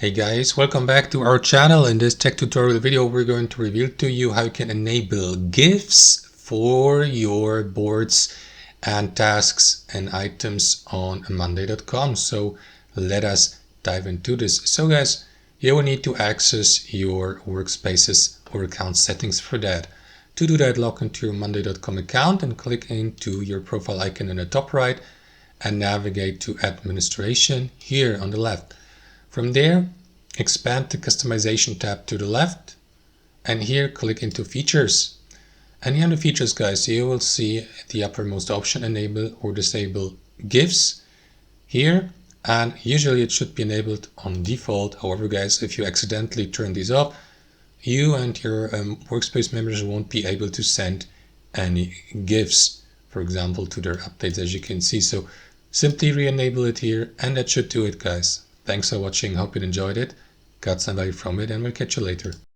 Hey guys, welcome back to our channel. In this tech tutorial video, we're going to reveal to you how you can enable GIFs for your boards and tasks and items on monday.com. So let us dive into this. So guys, you will need to access your workspaces or account settings for that. To do that, log into your monday.com account and click into your profile icon in the top right and navigate to administration here on the left. From there, expand the customization tab to the left and here click into features. And here in the features, guys, you will see the uppermost option, enable or disable GIFs here. And usually it should be enabled on default. However, guys, if you accidentally turn these off, you and your workspace members won't be able to send any GIFs, for example, to their updates, as you can see. So simply re-enable it here and that should do it, guys. Thanks for watching. Hope you enjoyed it, got some value from it, and we'll catch you later.